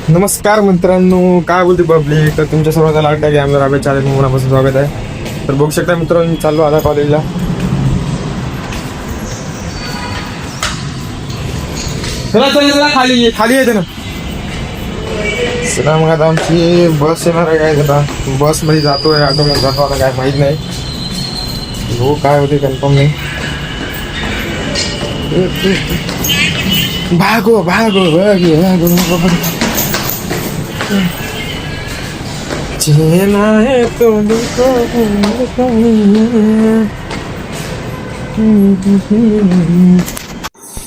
नमस्कार मित्रांनो, काय बोलते पब्लिक. तर तुमच्या सर्वांचा लाडका की आमच्या राबे चॅनल मनापासून स्वागत आहे. तर बघू शकता मित्रांनो, मी चाललो आता कॉलेजला. चला चला खाली खाली येते ना. चला मग आता आमची बस येणार आहे. काय आता बसमध्ये जातोय, ऑटोमध्ये जातो, आता काय माहीत नाही हो काय होते, कन्फर्म नाही. भागो भागो भागो भागो चेना है तुमको.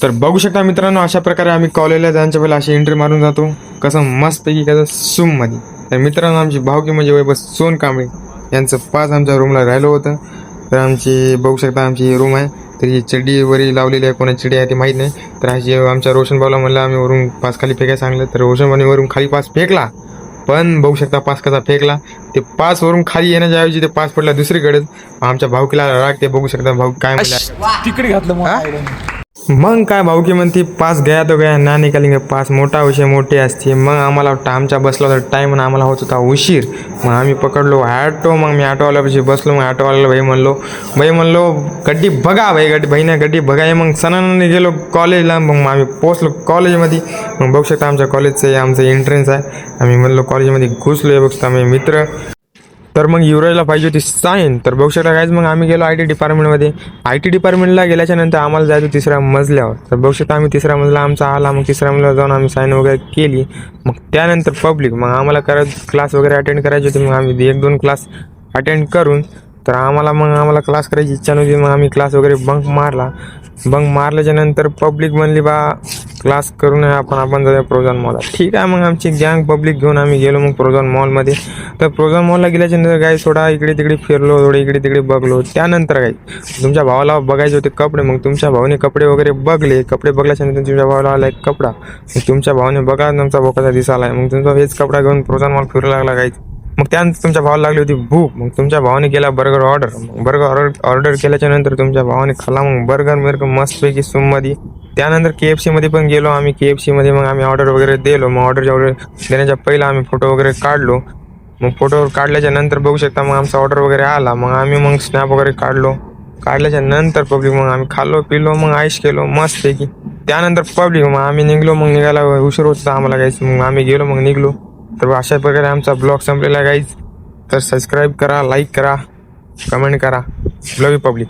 तर बघू शकता मित्रांनो, अशा प्रकारे आम्ही कॉलेजला जाण्याच्या वेळेला अशी एंट्री मारून जातो, कसं मस्तपैकी कसं सूम मध्ये. तर मित्रांनो, आमची भावकी म्हणजे वैभव सोन कांबळे यांचं पाच आमच्या रूमला राहिलं होतं. तर आमची बघू शकता आमची रूम आहे. तर ही चिडी वरी लावलेली आहे, कोणाची चिडी आहे ते माहीत नाही. तर अशी आमच्या रोशन भाऊला म्हणलं आम्ही वरून पास खाली फेकायला सांगलं, तर रोशन भाऊने वरून खाली पास फेकला. पण बघू शकता पास कसा फेकला. ते पास वरून खाली येण्याच्या ऐवजी ते पास पडला दुसरीकडेच. आमच्या भाऊकीला राग. ते बघू शकता भाऊ काय म्हणला, तिकडे घातलं मग काय भाऊकी म्हणते पास गया तो गया ना निकालेंगे पास. मोठा विषय मोठी असते. मग आम्हाला वाटतं आमच्या बसला होता टाईम आणि आम्हाला होत होता उशीर. मग आम्ही पकडलो ॲटो. मग मी ऑटोवाल्यापाशी बसलो. मग ऑटोवाल्याला भाई म्हणलो गड्डी बघा भाई, भाईने गड्डी बघा. मग सणाने गेलो कॉलेजला. मग आम्ही पोचलो कॉलेजमध्ये. मग बघू शकता आमच्या कॉलेजचं आमचं एंट्रन्स आहे. आम्ही म्हणलो कॉलेजमध्ये घुसलो. बघू शकता आम्ही मित्र. तर मग युवराजला पाहिजे होती साईन. तर बघू शकता काहीच. मग आम्ही गेलो IT डिपार्टमेंटमध्ये. IT डिपार्टमेंटला गेल्याच्या नंतर आम्हाला जायचं तिसऱ्या मजल्यावर. तर बघू शकता आम्ही तिसऱ्या मजला आमचा आला. मग तिसऱ्या मजल्यावर जाऊन आम्ही साईन वगैरे केली. मग त्यानंतर पब्लिक. मग आम्हाला क्लास वगैरे अटेंड करायचे होते. मग आम्ही 1-2 क्लास अटेंड करून तर आम्हाला क्लास करायची इच्छा नव्हती. मग आम्ही क्लास वगैरे बंक मारल्याच्या नंतर पब्लिक म्हणली बा क्लास करून आपण जाऊया प्रोझॉन मॉलला. ठीक आहे. मग आमची गँग पब्लिक घेऊन आम्ही गेलो मग प्रोझॉन मॉलमध्ये. तर प्रोझॉन मॉलला गेल्याच्या नंतर काही थोडा इकडे तिकडे फिरलो, थोडं इकडे तिकडे बघलो. त्यानंतर काही तुमच्या भावाला बघायचे होते कपडे. मग तुमच्या भावाने कपडे वगैरे बघले. कपडे बघल्याच्या नंतर तुमच्या भावाला आला एक कपडा. मग तुमच्या भावाने बघा तुमचा बोकाचा दिसाला आहे. मग तुमचा हेच कपडा घेऊन प्रोझॉन मॉल फिरू लागला काही. मग त्यानंतर तुमच्या भावाला लागली होती भूक. मग तुमच्या भावाने केला बर्गर ऑर्डर. मग बर्गर ऑर्डर केल्याच्या नंतर तुमच्या भावाने खाला मग बर्गर मस्तपैकी सूममध्ये. त्यानंतर KFC मध्ये पण गेलो आम्ही. KFC मध्ये मग आम्ही ऑर्डर वगैरे दिलो. मग ऑर्डर देण्याच्या पहिला आम्ही फोटो वगैरे काढलो. मग फोटो काढल्याच्या नंतर बघू शकता मग आमचा ऑर्डर वगैरे आला. मग आम्ही स्नॅप वगैरे काढल्याच्या नंतर पब्लिक मग आम्ही खाल्लो पिलो मग आईश केलो मस्तपैकी. त्यानंतर पब्लिक मग आम्ही निघलो. मग निघायला उशीर होता आम्हाला काहीच. मग आम्ही गेलो मग निघलो. तर अशा प्रकारे आमचा ब्लॉग संपलेला आहे गाईज. तर सबस्क्राईब करा, लाईक करा, कमेंट करा. लव यू पब्लिक.